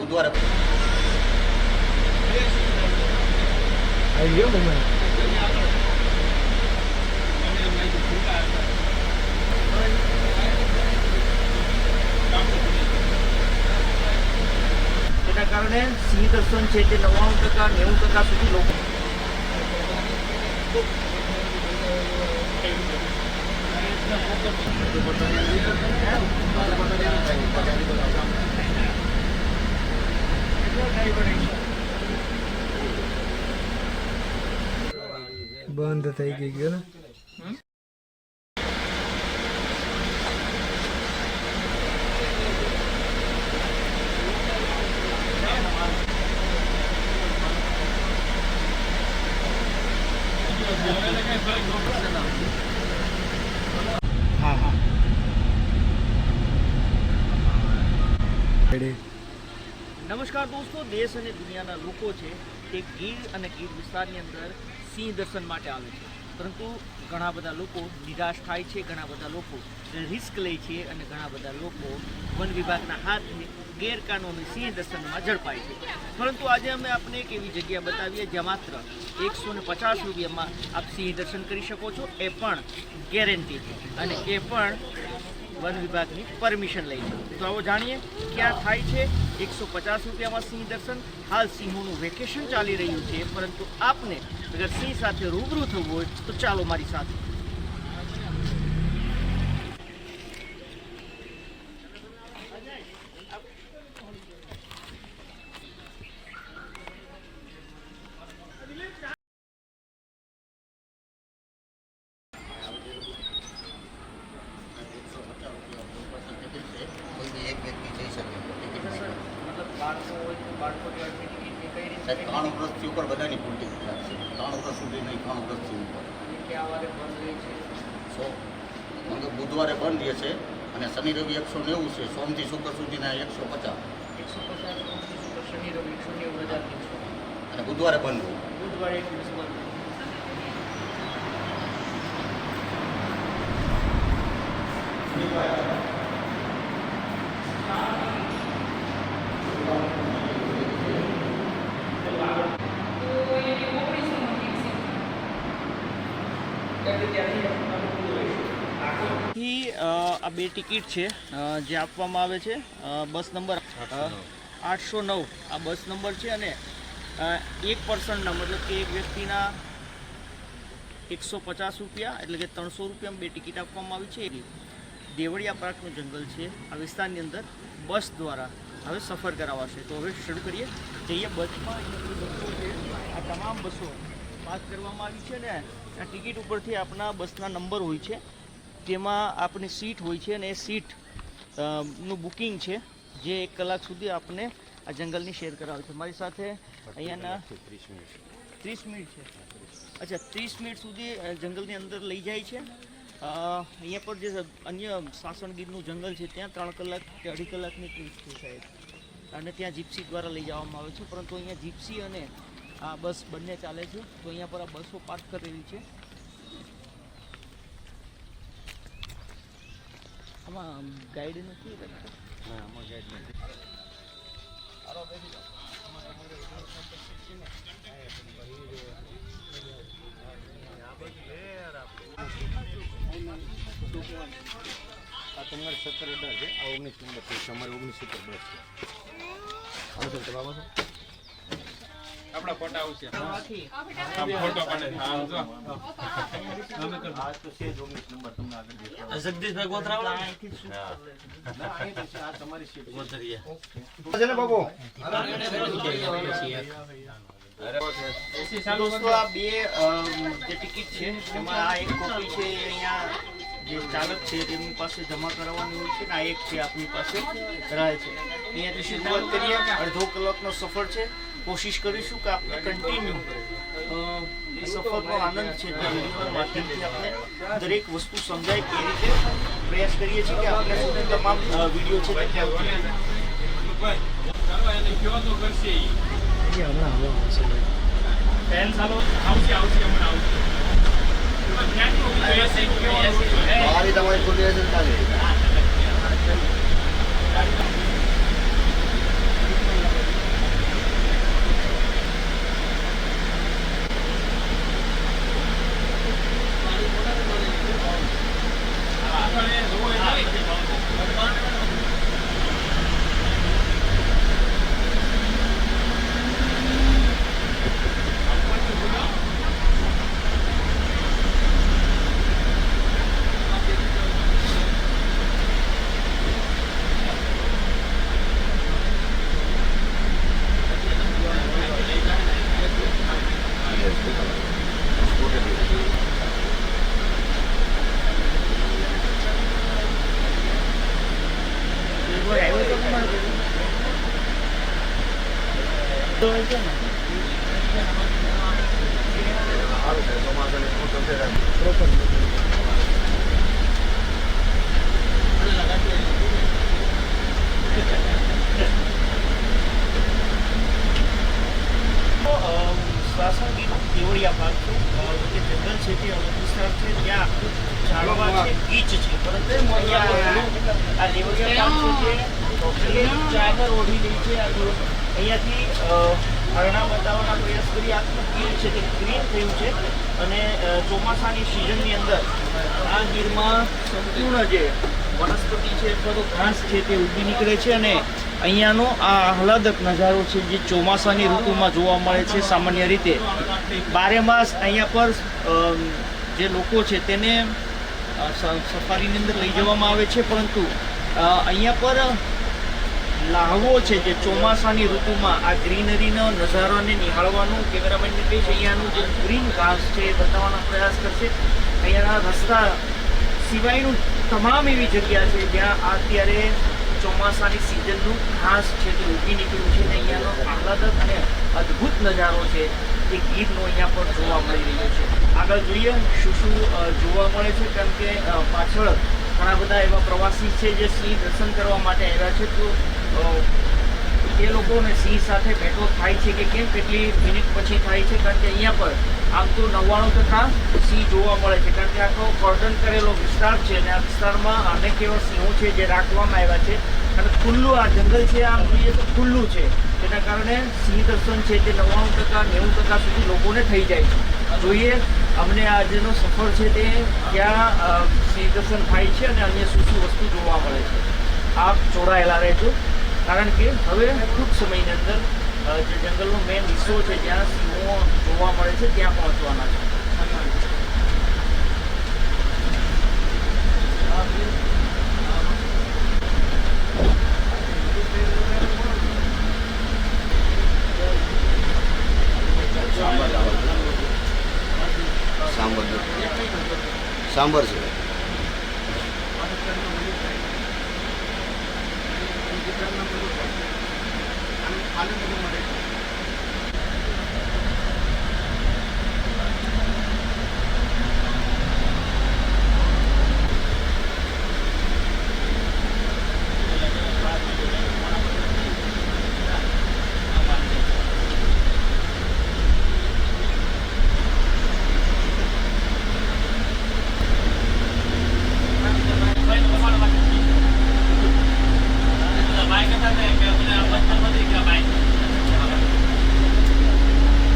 બુધવારે આવી ગયો મોમેન્ટ. તેના કારણે સિંહ દર્શન છે તે 99% 90% સુધી લોકો બંધ થઈ ગયો ને. હા હા નમસ્કાર દોસ્તો, દેશ અને દુનિયાના લોકો છે તે ગીર અને ગીર વિસ્તારની અંદર સિંહ દર્શન માટે આવે છે, પરંતુ ઘણા બધા લોકો નિરાશ થાય છે, ઘણા બધા લોકો રિસ્ક લે છે અને ઘણા બધા લોકો વન વિભાગના હાથે ગેરકાનૂની સિંહ દર્શનમાં ઝડપાય છે. પરંતુ આજે અમે આપને એક એવી જગ્યા બતાવીએ જ્યાં માત્ર 150 રૂપિયામાં આપ સિંહ દર્શન કરી શકો છો, એ પણ ગેરંટી અને એ પણ વન વિભાગની પરમિશન લઈને. તો આવો જાણીએ ક્યાં થાય છે 150 રૂપિયામાં સિંહ દર્શન. હાલ સિંહોનું વેકેશન ચાલી રહ્યું છે, પરંતુ આપને અગર સિંહ સાથે રૂબરૂ થવું હોય તો ચાલો મારી સાથે. કોઈ બી એક વ્યક્તિ જઈ શકે ટિકિટ નહીં. મતલબ બાળકો હોય તો બાળકો કઈ રીતે 93 વર્ષથી ઉપર બધાની પૂરી ટિકિટ લાગશે. 93 વર્ષ સુધી નહીં, 93 વર્ષથી ઉપર. ક્યાં વારે બંધ રહે છે? બુધવારે બંધ રહે છે અને શનિ રવિ 190 છે. સોમથી શુક્ર સુધીના 150 150 શનિ રવિ 190 રજા દિવસો અને બુધવારે બંધ હોય. બુધવારે એક દિવસ બંધ. આ બે ટિકિટ છે જે આપવામાં આવે છે. બસ નંબર 809 આ બસ નંબર છે અને એક પર્સનના મતલબ કે એક વ્યક્તિના 150 રૂપિયા એટલે કે 300 રૂપિયામાં બે ટિકિટ આપવામાં આવી છે. દેવળિયા પાર્કનું જંગલ છે આ વિસ્તારની અંદર બસ દ્વારા હવે સફર કરાવાશે. તો હવે શરૂ કરીએ, જઈએ બસમાં. આ તમામ બસો પાસ કરવામાં આવી છે ને આ ટિકિટ ઉપરથી આપણા બસના નંબર હોય છે, તેમાં આપની સીટ હોય છે અને એ સીટ નું બુકિંગ છે જે 1 કલાક સુધી આપને આ જંગલની શેર કરાવે છે. મારી સાથે અહીંયાના 30 મિનિટ છે. અચ્છા, 30 મિનિટ સુધી જંગલની અંદર લઈ જાય છે. અહીંયા પર જે અન્ય સાસણગીરનું જંગલ છે ત્યાં 3 કલાક કે 2.5 કલાકની ટ્રીપ છે સાહેબ, અને ત્યાં જીપ્સી દ્વારા લઈ જવામાં આવે છે. પરંતુ અહીંયા જીપ્સી અને આ બસ બંને ચાલે છે. તો અહીંયા પર આ બસો પાર્ક કરેલી છે. આમાં ગાઈડ નથી? ના, આમાં ગાઈડ નથી. આ તમારે 17-18 છે, આ 19 નંબર છે. તમારે 19 ઉપર બસ છે. આવશે ચલાવો છો આપણા ફોટા આવશે. ફોટો પાડે. હા જો આ તો છે 19 નંબર તમને આગળ દેખાય. જગદીશભાઈ ગોત્રાવાળા અહીંથી શૂટ કરે. ના અહીંથી આ તમારી સીટ ગોત્રિયા. ઓકે છે ને બાબુ? દોસ્તો, આ બે જે ટિકિટ છે એમાં આ એક કોપી છે અહીંયા જે ચાલક છે તેમની પાસે જમા કરાવવાની હોય છે ને આ એક છે આપની પાસે રહે છે. અહીંયાથી શરૂઆત કરીએ. 1.5 કલાકનો સફર છે. કોશિશ કરીશું કે આપણે કન્ટિન્યુ સફરનો આનંદ છે તે વિડીયોના માધ્યમથી આપણે દરેક વસ્તુ સમજાય એ રીતે પ્રયાસ કરીએ છીએ કે આપણે સુધી તમામ વિડીયો છે તે તમારી ખુલ્લી હશે ચાલે. તો હોય છે ને સારું છે ચોમાસાની મોસમ છે પ્રોપર સાસણગીર કેવડિયા ભાગ છે જે જંગલ છે તે અલગ વિસ્તાર છે ત્યાં ઝાડવા છે ગીચ છે પરંતુ અહીંયા આ દેવળિયા ભાગ છે જે ચાદર ઓઢી રહી છે અહીંયાથી હરણા બતાવવાના પ્રયાસ કરી આખું ગીર છે તે ગ્રીન થયું છે અને ચોમાસાની સિઝનની અંદર આ ગીરમાં સંપૂર્ણ જે વનસ્પતિ છે અથવા તો ઘાસ છે તે ઉગી નીકળે છે અને અહીંયાનો આ આહલાદક નજારો છે જે ચોમાસાની ઋતુમાં જોવા મળે છે. સામાન્ય રીતે બારે માસ અહીંયા પર જે લોકો છે તેને સફારીની અંદર લઈ જવામાં આવે છે, પરંતુ અહીંયા પર લાહવો છે જે ચોમાસાની ઋતુમાં આ ગ્રીનરીનો નજારોને નિહાળવાનું કેમેરામેનને કહીશ અહીંયાનું જે ગ્રીન ઘાસ છે એ બતાવવાનો પ્રયાસ કરશે. અહીંયાના રસ્તા સિવાયનું તમામ એવી જગ્યા છે જ્યાં અત્યારે ચોમાસાની સિઝનનું ઘાસ છે તે ઉગી નીકળ્યું છે અને અહીંયાનો આહલાદક અને અદ્ભુત નજારો છે એ ગીરનો અહીંયા પર જોવા મળી રહ્યો છે. આગળ જોઈએ શું શું જોવા મળે છે, કારણ કે પાછળ ઘણા બધા એવા પ્રવાસી છે જે સિંહ દર્શન કરવા માટે આવ્યા છે. તો એ લોકોને સિંહ સાથે ભેટો થાય છે કે કેમ, કેટલી મિનિટ પછી થાય છે, કારણ કે અહીંયા પર આમ તો 99% સિંહ જોવા મળે છે, કારણ કે આખો કોર્ડન કરેલો વિસ્તાર છે અને આ વિસ્તારમાં અનેક એવા સિંહો છે જે રાખવામાં આવ્યા છે અને ખુલ્લું આ જંગલ છે, આમ જોઈએ તો ખુલ્લું છે, જેના કારણે સિંહ દર્શન છે તે 99% 90% સુધી લોકોને થઈ જાય છે. જોઈએ અમને આજનો સફર છે તે ક્યાં સિંહ દર્શન થાય છે અને અન્ય શું શું વસ્તુ જોવા મળે છે. આપ જોડાયેલા રહેજો, કારણ કે હવે ટૂંક સમયની અંદર જે જંગલનો મેઇન હિસ્સો છે જ્યાં સિંહો જોવા મળે છે ત્યાં પહોંચવાના છે. સાંભર છે.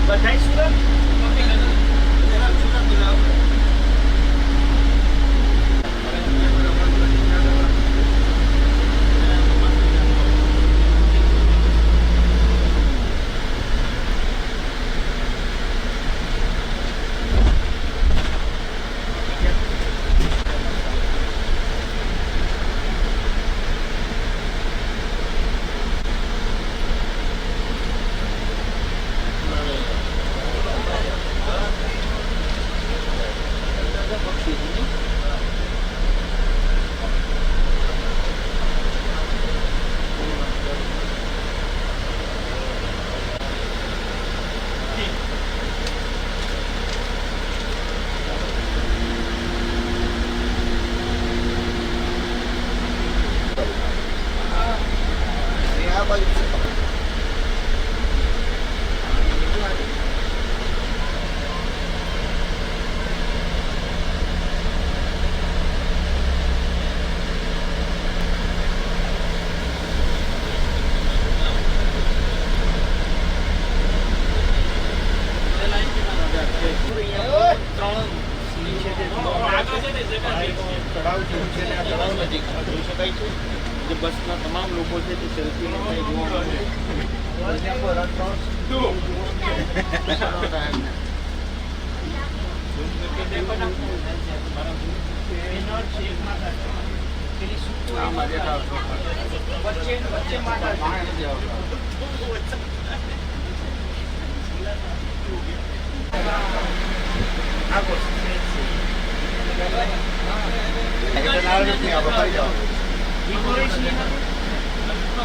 બધાય સુરત જે બસના તમામ લોકો છે તે સેલ્ફી લેતા જોવા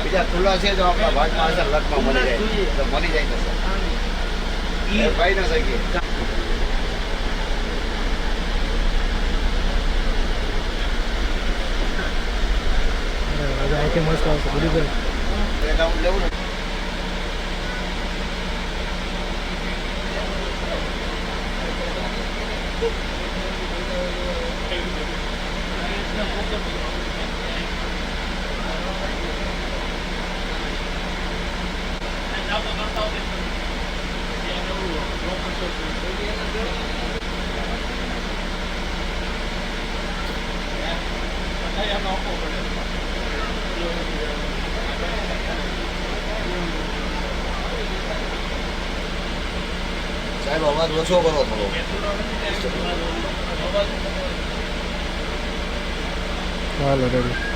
બીજા ખુલ્લા છે તો આપણા ભાગમાં હશે લખમાં મળી જાય તો મળી જાય તો સર એ ભાઈ ના શકીએ અહીંથી મસ્ત આવશે બધું કરે એકાઉન્ટ લેવું ને સાહેબ અવાજ ઓછો કરો થોડો ચાલો રેડી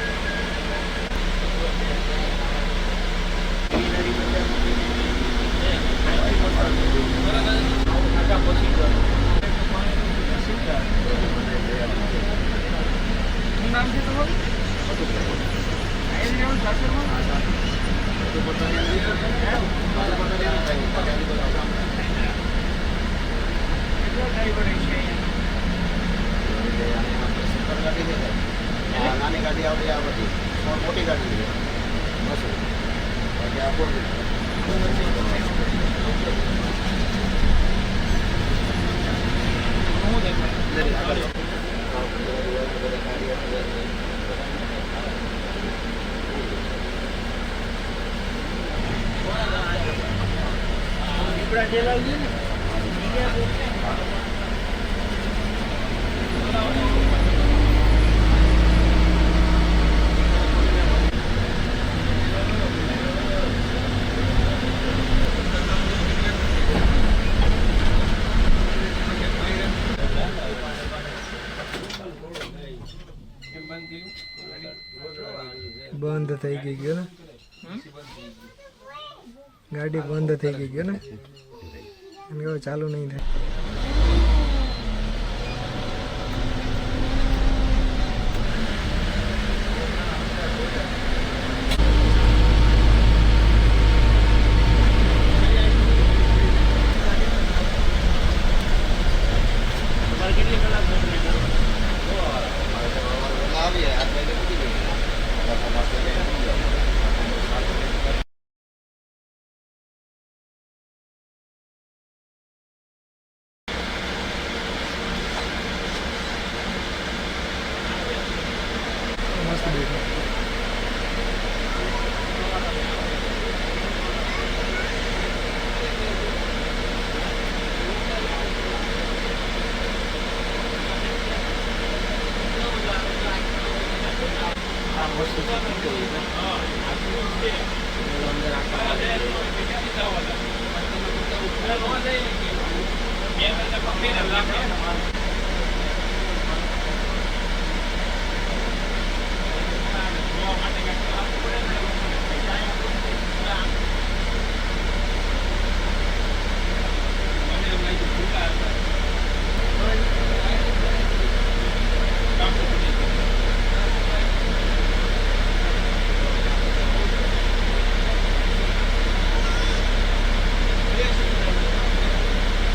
નાની ગાડી આવડી આ બધી મોટી ગાડી છે બસ બાકી આપો બંધ થઈ ગઈ ગયો ને ગાડી બંધ થઈ ગઈ ગયો ને એને કહો ચાલુ નહીં થાય આવીએ આ પહેલે મૂકી દઈએ મસ્ત દેખાય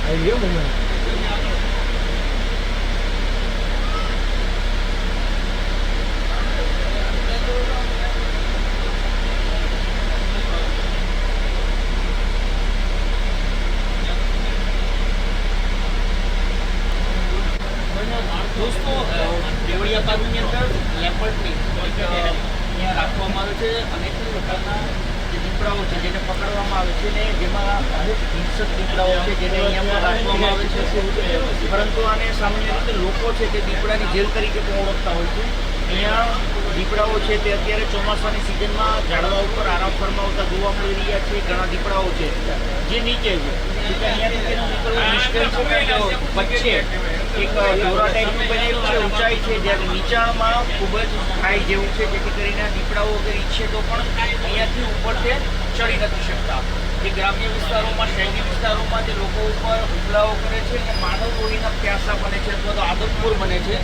આવી ગયો મોમેન્ટ દોસ્તો દેવળિયા પાર્કની અંદર લેપર્ડની અહીંયા રાખવામાં આવે છે અનેક પ્રકારના જે દીપડાઓ છે જેને પકડવામાં આવે છે ને જેમાં અમુક હિંસક દીપડાઓ છે જેને અહીંયા પણ રાખવામાં આવે છે પરંતુ આને સામાન્ય રીતે લોકો છે તે દીપડાની જેલ તરીકે પણ ઓળખતા હોય છે અહીંયા દીપડાઓ છે તે અત્યારે ચોમાસાની સિઝનમાં ઝાડવા ઉપર આરામ ફરમાવતા જોવા મળી રહ્યા છે ઘણા દીપડાઓ છે જે નીચે છે અહીંયાથી તેનું નીકળવું મુશ્કેલ છે કારણ કે વચ્ચે એક દોરા ટાઈપનું બનેલું છે ઊંચાઈ છે જ્યારે નીચાણમાં ખૂબ જ ખાઈ જેવું છે જેથી કરીને દીપડાઓ અગર ઈચ્છે તો પણ અહીંયાથી ઉપરથી ચડી નથી શકતા જે ગ્રામ્ય વિસ્તારોમાં શહેરી વિસ્તારોમાં જે લોકો ઉપર હુમલાઓ કરે છે અને માનવ લોહીના પ્યાસા બને છે અથવા તો આદતખોર બને છે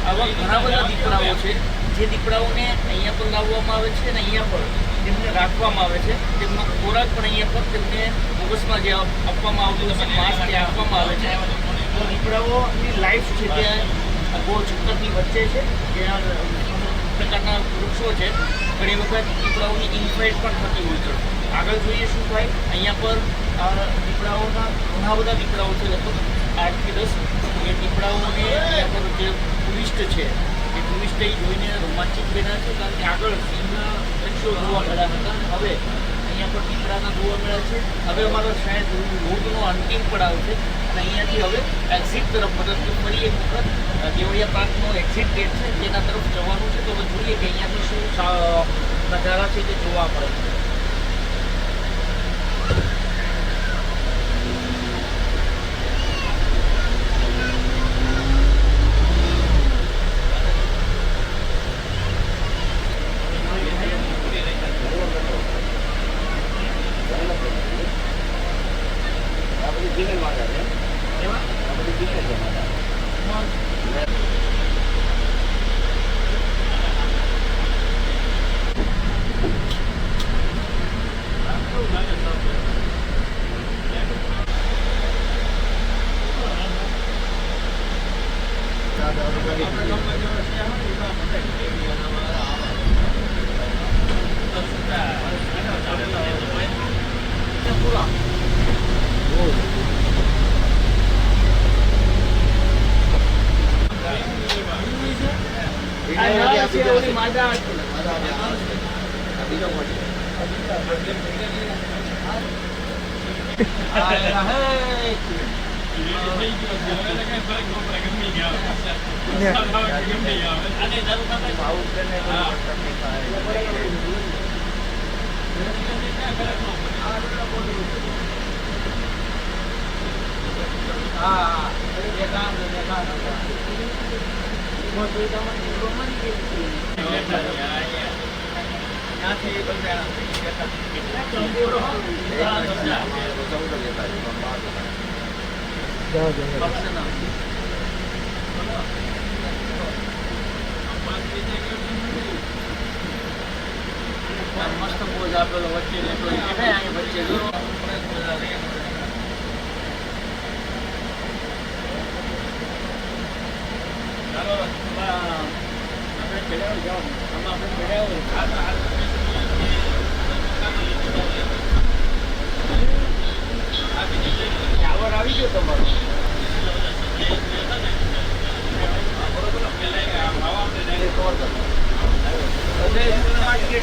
આવા ઘણા બધા દીપડાઓ છે જે દીપડાઓને અહીંયા પણ લાવવામાં આવે છે અને અહીંયા પણ તેમને રાખવામાં આવે છે. તેમનો ખોરાક પણ અહીંયા પર તેમને મગજમાં જે આપવામાં આવતું હશે માંસ તે આપવામાં આવે છે. તો દીપડાઓની લાઈફ છે ત્યાં બહુ જંગલની વચ્ચે છે, જ્યાં પ્રકારના વૃક્ષો છે. ઘણી વખત દીપડાઓની ઇનફાઇટ પણ થતી હોય છે. આગળ જોઈએ શું થાય. અહીંયા પર દીપડાઓના ઘણા બધા દીપડાઓ છે, લગભગ 8 થી 10 એ દીપડાઓને અહીંયા પર જે ટુરિસ્ટ છે એ ટુરિસ્ટે જોઈને રોમાંચિત બન્યા છે, કારણ કે આગળ સિંહના દ્રશ્યો જોવા મળ્યા હતા અને હવે અહીંયા પર દીપડાના જોવા મળ્યા છે. હવે અમારો શાયદ રોડનો અંતિમ પડાવ છે અને અહીંયાથી હવે એક્ઝિટ તરફ મતલબ કે ફરી એક વખત દેવળિયા પાર્કનો એક્ઝિટ ગેટ છે તેના તરફ જવાનું છે. તો હવે જોઈએ કે અહીંયાથી શું નજારા છે તે જોવા મળે છે. આ બધી જીને માતા છે. આ બધી જીને છે માતા. બીજો મોટી જાઓ જંગલ. મસ્ત પોઝ આપેલો વચ્ચે વચ્ચે આપણે ચડાવ જાઓ આમાં આપણે ટાવર આવી ગયો તમારો.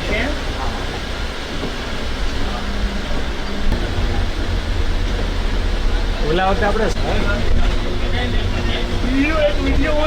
છે ઓલા વખતે આપણે વિડીયો